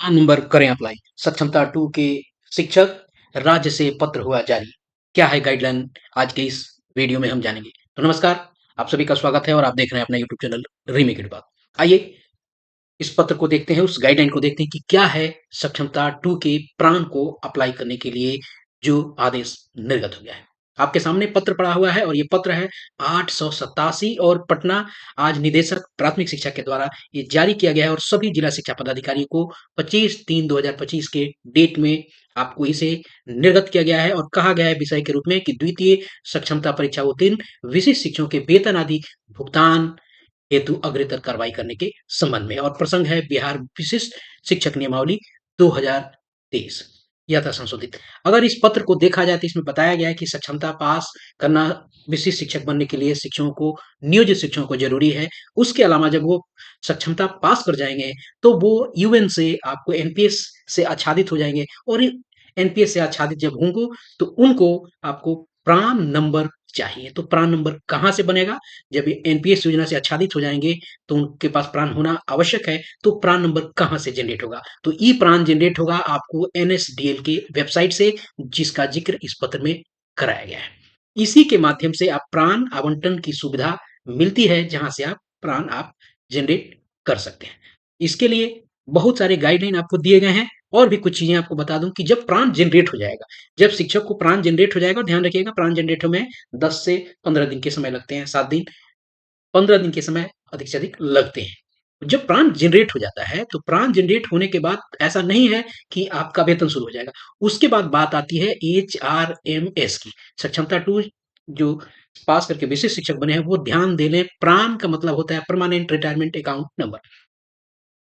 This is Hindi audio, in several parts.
नंबर करें अप्लाई। सक्षमता 2 के शिक्षक राज्य से पत्र हुआ जारी। क्या है गाइडलाइन आज के इस वीडियो में हम जानेंगे। तो नमस्कार, आप सभी का स्वागत है और आप देख रहे हैं अपना यूट्यूब चैनल रीमेक इट बात। आइए इस पत्र को देखते हैं, उस गाइडलाइन को देखते हैं कि क्या है सक्षमता 2 के प्राण को अप्लाई करने के लिए जो आदेश निर्गत हो गया है। आपके सामने पत्र पड़ा हुआ है और ये पत्र है 887 और पटना आज निदेशक प्राथमिक शिक्षा के द्वारा ये जारी किया गया है और सभी जिला शिक्षा पदाधिकारियों को 25/3/2025 के डेट में आपको इसे निर्गत किया गया है और कहा गया है विषय के रूप में कि द्वितीय सक्षमता परीक्षा उत्तीर्ण विशिष्ट शिक्षकों के वेतन आदि भुगतान हेतु अग्रतर कार्रवाई करने के संबंध में और प्रसंग है बिहार विशिष्ट शिक्षक नियमावली 2023 यथा संशोधित। अगर इस पत्र को देखा जाए तो इसमें बताया गया है कि सक्षमता पास करना विशिष्ट शिक्षक बनने के लिए शिक्षकों को नियोजित शिक्षकों को जरूरी है। उसके अलावा जब वो सक्षमता पास कर जाएंगे तो वो यूएन से आपको एनपीएस से आच्छादित हो जाएंगे और एनपीएस से आच्छादित जब होंगे तो उनको आपको प्राण नंबर चाहिए। तो प्राण नंबर कहाँ से बनेगा? जब ये एनपीएस योजना से आच्छादित हो जाएंगे तो उनके पास प्राण होना आवश्यक है। तो प्राण नंबर कहाँ से जनरेट होगा? तो ई प्राण जनरेट होगा आपको एनएसडीएल के वेबसाइट से, जिसका जिक्र इस पत्र में कराया गया है। इसी के माध्यम से आप प्राण आवंटन की सुविधा मिलती है, जहां से आप प्राण आप जनरेट कर सकते हैं। इसके लिए बहुत सारे गाइडलाइन आपको दिए गए हैं और भी कुछ चीजें आपको बता दूं कि जब प्राण जनरेट हो जाएगा, जब शिक्षक को प्राण जनरेट हो जाएगा, ध्यान रखिएगा प्राण जनरेट में 10 से 15 दिन के समय लगते हैं, 7 दिन 15 दिन के समय अधिक से अधिक लगते हैं। जब प्राण जनरेट हो जाता है तो प्राण जनरेट होने के बाद ऐसा नहीं है कि आपका वेतन शुरू हो जाएगा। उसके बाद बात आती है एचआरएमएस की। सक्षमता 2 जो पास करके विशिष्ट शिक्षक बने हैं वो ध्यान दे लें, प्राण का मतलब होता है permanent retirement account number.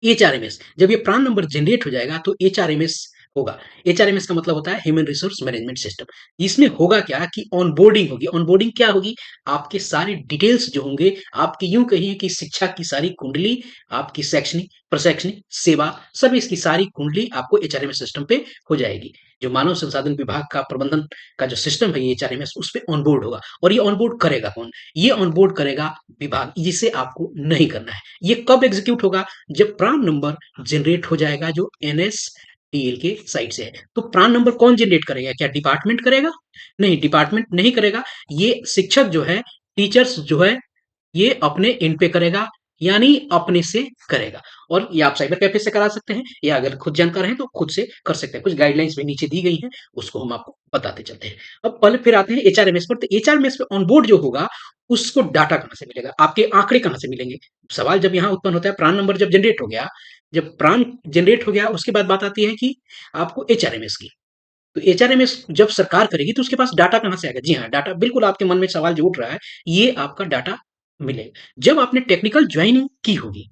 HRMS जब ये प्राण नंबर जनरेट हो जाएगा तो एचआरएमएस होगा। एचआरएमएस का मतलब होता है ह्यूमन रिसोर्स मैनेजमेंट सिस्टम। इसमें होगा क्या कि ऑनबोर्डिंग होगी। ऑनबोर्डिंग क्या होगी? आपके सारे डिटेल्स जो होंगे, आपकी यूं कहिए कि शिक्षा की सारी कुंडली, आपकी शैक्षणिक प्रशैक्षणिक सेवा, सब इसकी सारी कुंडली आपको एचआरएमएस सिस्टम पे हो जाएगी। जो मानव संसाधन विभाग का प्रबंधन का जो सिस्टम है ये एचआरएमएस, उस पर ऑनबोर्ड होगा। और ये ऑनबोर्ड करेगा कौन? ये ऑनबोर्ड करेगा विभाग, जिसे आपको नहीं करना है। ये कब एग्जीक्यूट होगा? जब प्राण नंबर जनरेट हो जाएगा जो एनएसडीएल के साइड से है। तो प्राण नंबर कौन जनरेट करेगा? क्या डिपार्टमेंट करेगा? नहीं, डिपार्टमेंट नहीं करेगा। ये शिक्षक जो है, टीचर्स जो है, ये अपने इन पे करेगा, यानी अपने से करेगा। और ये आप साइबर कैफे से करा सकते हैं या अगर खुद जानकार हैं तो खुद से कर सकते हैं। कुछ गाइडलाइंस भी नीचे दी गई हैं, उसको हम आपको बताते चलते हैं। अब पहले फिर आते हैं एचआरएमएस पर। तो एचआरएमएस पे ऑनबोर्ड जो होगा उसको डाटा कहां से मिलेगा? आपके आंकड़े कहां से मिलेंगे? सवाल जब यहां उत्पन्न होता है, प्राण नंबर जब जनरेट हो गया, जब प्राण जनरेट हो गया उसके बाद बात आती है कि आपको एचआरएमएस की। तो एचआरएमएस जब सरकार करेगी तो उसके पास डाटा कहां से आएगा? जी हाँ, डाटा बिल्कुल आपके मन में सवाल जो उठ रहा है, ये आपका डाटा मिलेगा जब आपने टेक्निकल ज्वाइनिंग की होगी।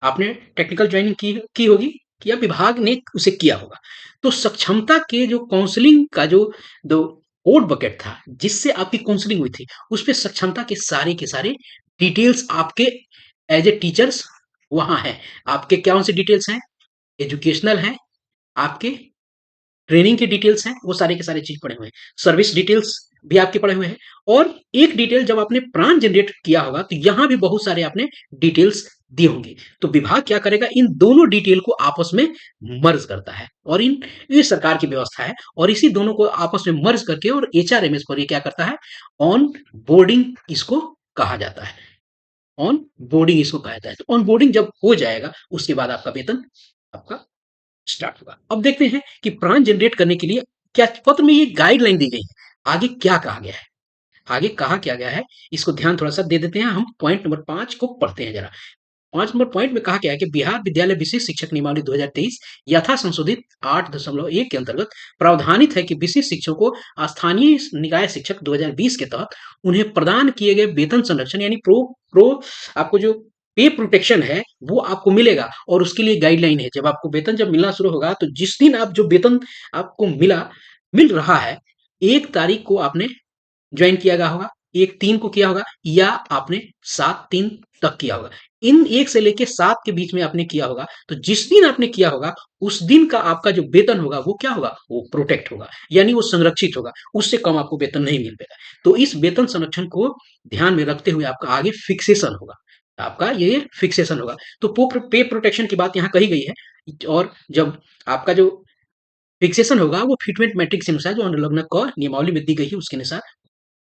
आपने टेक्निकल ज्वाइनिंग की होगी या विभाग ने उसे किया होगा। तो सक्षमता के जो काउंसलिंग का जो दो कोड बकेट था जिससे आपकी काउंसलिंग हुई थी, उस पे सक्षमता के सारे डिटेल्स आपके एज ए टीचर्स वहां है। आपके कौन से डिटेल्स हैं? एजुकेशनल है, आपके ट्रेनिंग के डिटेल्स हैं, वो सारे के सारे चीज पड़े हुए हैं। सर्विस डिटेल्स भी आपके पड़े हुए हैं। और एक डिटेल जब आपने प्राण जनरेट किया होगा तो यहां भी बहुत सारे आपने डिटेल्स दिए होंगे। तो विभाग क्या करेगा? इन दोनों डिटेल को आपस में मर्ज करता है और ये सरकार की व्यवस्था है और इसी दोनों को आपस में मर्ज करके और एचआरएमएस पर ये क्या करता है? ऑन बोर्डिंग इसको कहा जाता है। ऑन बोर्डिंग इसको कहा जाता है। तो ऑन बोर्डिंग जब हो जाएगा उसके बाद आपका वेतन आपका स्टार्ट होगा। अब देखते हैं कि प्राण जनरेट करने के लिए क्या पत्र में ये गाइडलाइन दी गई है। आगे क्या कहा गया है? आगे कहा क्या गया है, इसको ध्यान थोड़ा सा दे देते हैं। हम पॉइंट नंबर 5 को पढ़ते हैं जरा। 5 नंबर पॉइंट में कहा गया है कि बिहार विद्यालय विशिष्ट शिक्षक नियमावली 2023 यथा संशोधित 8.1 के अंतर्गत प्रावधानित है कि विशिष्ट शिक्षकों को स्थानीय निकाय शिक्षक 2020 के तहत उन्हें प्रदान किए गए वेतन संरक्षण यानी प्रो प्रो आपको जो पे प्रोटेक्शन है वो आपको मिलेगा। और उसके लिए गाइडलाइन है, जब आपको वेतन जब मिलना शुरू होगा तो जिस दिन आप जो वेतन आपको मिल रहा है, 1 तारीख को आपने ज्वाइन किया गया होगा, 1/3 को किया होगा या आपने 7/3 तक किया होगा। इन 1 से लेके 7 के बीच में आपने किया होगा। तो जिस दिन आपने किया होगा उस दिन का आपका जो वेतन होगा वो क्या होगा? वो प्रोटेक्ट होगा, यानी वो संरक्षित होगा। उससे कम आपको वेतन नहीं मिल पाएगा। तो इस वेतन संरक्षण को ध्यान में रखते हुए आपका आगे फिक्सेशन होगा। आपका ये फिक्सेशन होगा। तो पे प्रोटेक्शन की बात यहाँ कही गई है। और जब आपका जो फिक्सेशन होगा वो फिटमेंट मैट्रिक्स के अनुसार जो अनुलग्नक को नियमावली में दी गई है उसके अनुसार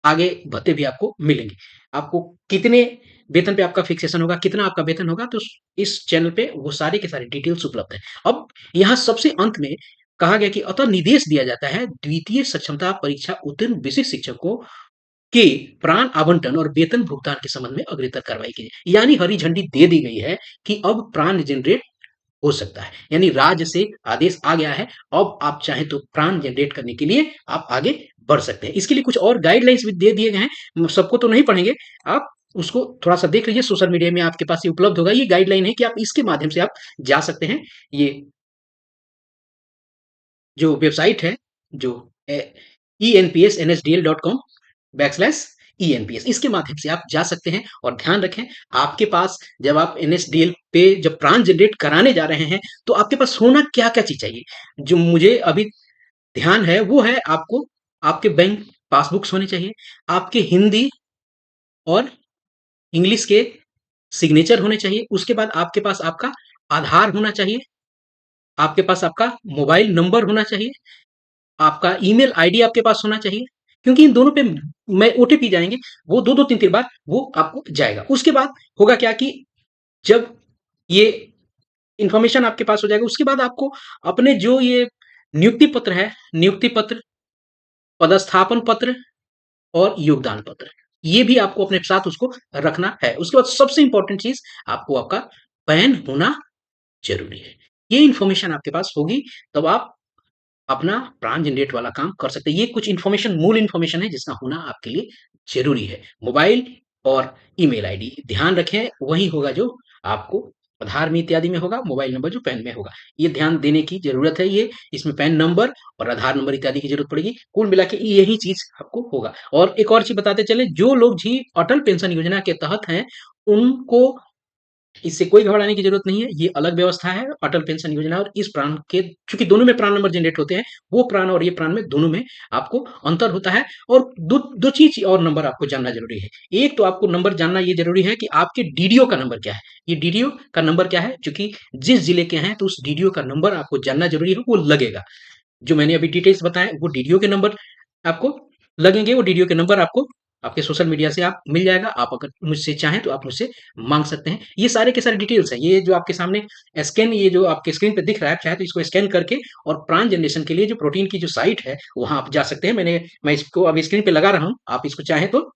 आगे भत्ते भी आपको मिलेंगे। आपको कितने वेतन पे आपका फिक्सेशन होगा, कितना आपका वेतन होगा, तो इस चैनल पे वो सारे के सारे डिटेल्स उपलब्ध है। अब यहाँ सबसे अंत में कहा गया कि अतः निर्देश दिया जाता है द्वितीय सक्षमता परीक्षा उत्तीर्ण विशिष्ट शिक्षकों के प्राण आवंटन और वेतन भुगतान के संबंध में अग्रेतर कार्रवाई कीजिए। यानी हरी झंडी दे दी गई है कि अब प्राण जनरेट हो सकता है, यानी राज्य से आदेश आ गया है। अब आप चाहें तो प्राण जनरेट करने के लिए आप आगे बढ़ सकते हैं। इसके लिए कुछ और गाइडलाइंस भी दे दिए गए हैं, सबको तो नहीं पढ़ेंगे, आप उसको थोड़ा सा देख लीजिए, सोशल मीडिया में आपके पास ये उपलब्ध होगा। ये गाइडलाइन है कि आप इसके माध्यम से आप जा सकते हैं। ये जो वेबसाइट है, जो enpsnsdl.com/enps, इसके माध्यम से आप जा सकते हैं। और ध्यान रखें, आपके पास जब आप एनएसडीएल पे जब प्राण जनरेट कराने जा रहे हैं तो आपके पास होना क्या क्या चीज चाहिए, जो मुझे अभी ध्यान है वो है आपको आपके बैंक पासबुक्स होने चाहिए, आपके हिंदी और इंग्लिश के सिग्नेचर होने चाहिए, उसके बाद आपके पास आपका आधार होना चाहिए, आपके पास आपका मोबाइल नंबर होना चाहिए, आपका ईमेल आईडी आपके पास होना चाहिए, क्योंकि इन दोनों पे मैं ओटीपी जाएंगे, वो दो दो तीन तीन बार वो आपको जाएगा। उसके बाद होगा क्या कि जब ये इंफॉर्मेशन आपके पास हो जाएगा, उसके बाद आपको अपने जो ये नियुक्ति पत्र है, नियुक्ति पत्र, पदस्थापन पत्र और योगदान पत्र, ये भी आपको अपने साथ उसको रखना है। उसके बाद सबसे इंपॉर्टेंट चीज, आपको आपका पैन होना जरूरी है। ये इंफॉर्मेशन आपके पास होगी तब आप अपना प्राण जनरेट वाला काम कर सकते हैं। ये कुछ इन्फॉर्मेशन, मूल इन्फॉर्मेशन है जिसका होना आपके लिए ज़रूरी है। मोबाइल और ईमेल आईडी ध्यान रखें, वही होगा जो आपको आधार में इत्यादि में होगा, मोबाइल नंबर जो पैन में होगा। ये ध्यान देने की ज़रूरत है, ये इसमें पैन नंबर और आधार नंबर इत्यादि की ज़रूरत पड़ेगी। कुल मिला के यही चीज़ आपको होगा। और एक और चीज़ बताते चले, जो लोग भी अटल पेंशन योजना के तहत हैं, उनको इससे कोई घबराने की जरूरत नहीं है। ये अलग व्यवस्था है अटल पेंशन योजना और इस प्राण के, चूंकि दोनों में प्राण नंबर जनरेट होते हैं, वो प्राण और ये प्राण में दोनों में आपको अंतर होता है। और दो दो चीज और नंबर आपको जानना जरूरी है। एक तो आपको नंबर जानना ये जरूरी है कि आपके डीडीओ का नंबर क्या है। ये डीडीओ का नंबर क्या है, चूंकि जिस जिले के हैं तो उस डीडीओ का नंबर आपको जानना जरूरी है, वो लगेगा। जो मैंने अभी डिटेल्स बताए वो डीडीओ के नंबर आपको लगेंगे, वो डीडीओ के नंबर आपको आपके सोशल मीडिया से आप मिल जाएगा। आप अगर मुझसे चाहें तो आप मुझसे मांग सकते हैं। ये सारे के सारे डिटेल्स हैं, ये जो आपके सामने स्कैन, ये जो आपके स्क्रीन पे दिख रहा है, चाहे तो इसको स्कैन करके और प्राण जनरेशन के लिए जो प्रोटीन की जो साइट है वहां आप जा सकते हैं। मैं इसको अभी स्क्रीन पे लगा रहा हूँ, आप इसको चाहें तो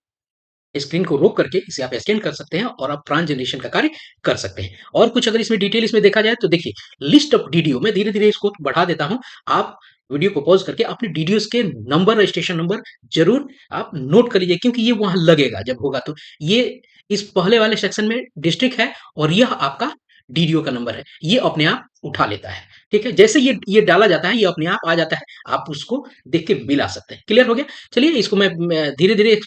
स्क्रीन को रोक करके इसे आप स्कैन कर सकते हैं और आप प्राण जनरेशन का कार्य कर सकते हैं। और कुछ अगर इसमें डिटेल इसमें देखा जाए तो देखिए, लिस्ट ऑफ डीडीओ, मैं धीरे धीरे इसको बढ़ा देता हूं। आप वीडियो को पॉज करके अपने डीडीओ के नंबर, रजिस्ट्रेशन नंबर जरूर आप नोट कर लीजिए, क्योंकि ये वहां लगेगा जब होगा तो। ये इस पहले वाले सेक्शन में डिस्ट्रिक्ट है और यह आपका डीडीओ का नंबर है, ये अपने आप उठा लेता है। ठीक है, जैसे ये डाला जाता है ये अपने आप आ जाता है, आप उसको देख के मिला सकते हैं। क्लियर हो गया? चलिए इसको मैं धीरे धीरे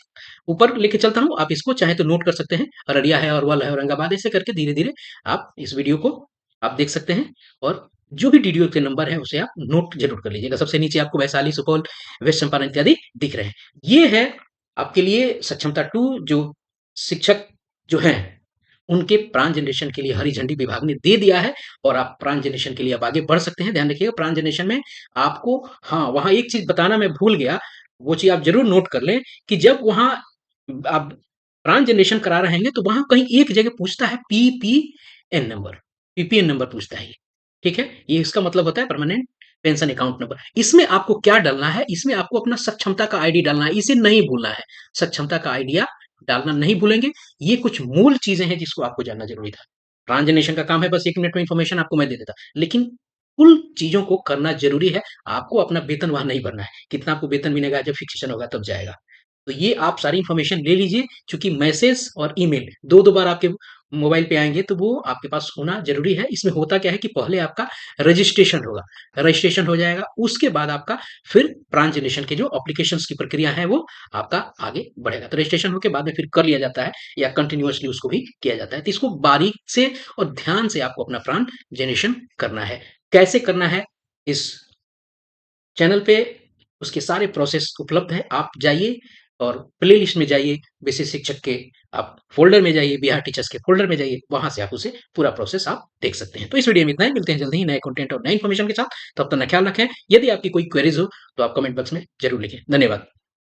ऊपर लेके चलता हूँ, आप इसको चाहे तो नोट कर सकते हैं। अररिया है, अरवल है, औरंगाबाद, ऐसे करके धीरे धीरे आप इस वीडियो को आप देख सकते हैं। और जो भी डीडीओ के नंबर है उसे आप नोट जरूर कर लीजिएगा। सबसे नीचे आपको वैशाली, सुपौल, वेस्ट चंपारण इत्यादि दिख रहे हैं। ये है आपके लिए सक्षमता टू, जो शिक्षक जो हैं उनके प्राण जनरेशन के लिए हरी झंडी विभाग ने दे दिया है। और आप प्राण जनरेशन के लिए अब आगे बढ़ सकते हैं। ध्यान रखिएगा, प्राण जनरेशन में आपको, हाँ वहां एक चीज बताना मैं भूल गया, वो चीज आप जरूर नोट कर लें कि जब वहां आप प्राण जनरेशन करा रहे हैं तो वहां कहीं एक जगह पूछता है पीपीएन नंबर, पीपीएन नंबर पूछता है ये। ठीक है, ये इसका मतलब होता है परमानेंट पेंशन अकाउंट नंबर। इसमें आपको क्या डालना है, इसमें आपको अपना सक्षमता का आईडी डालना है, इसे नहीं भूलना है। सक्षमता का आइडिया डालना नहीं भूलेंगे। ये कुछ मूल चीजें हैं जिसको आपको जानना जरूरी था। ट्रांसजेनेशन का काम है, बस 1 मिनट में इंफॉर्मेशन आपको मैं दे देता, लेकिन कुल चीजों को करना जरूरी है। आपको अपना वेतन वहां नहीं भरना है, कितना आपको वेतन मिलेगा जब फिक्सेशन होगा तब जाएगा। तो ये आप सारी इंफॉर्मेशन ले लीजिए, क्योंकि मैसेज और ईमेल दो दो बार आपके मोबाइल पे आएंगे तो वो आपके पास होना जरूरी है। इसमें होता क्या है कि पहले आपका रजिस्ट्रेशन होगा, रजिस्ट्रेशन हो जाएगा, उसके बाद आपका फिर प्राण जनरेशन के जो एप्लीकेशंस की प्रक्रिया है वो आपका आगे बढ़ेगा। तो रजिस्ट्रेशन होकर बाद में फिर कर लिया जाता है या कंटिन्यूअसली उसको भी किया जाता है। तो इसको बारीक से और ध्यान से आपको अपना प्राण जनरेशन करना है। कैसे करना है, इस चैनल पे उसके सारे प्रोसेस उपलब्ध है। आप जाइए, और प्लेलिस्ट में जाइए, बेसिक शिक्षक के आप फ़ोल्डर में जाइए, बिहार टीचर्स के फ़ोल्डर में जाइए, वहाँ से आप उसे पूरा प्रोसेस आप देख सकते हैं। तो इस वीडियो में इतना ही, मिलते हैं जल्दी ही नए कंटेंट और नई इन्फॉर्मेशन के साथ। तब तक अपना ख्याल रखें। यदि आपकी कोई क्वेरीज़ हो, तो आप कमेंट बॉक्स में ज़रूर लिखें। धन्यवाद।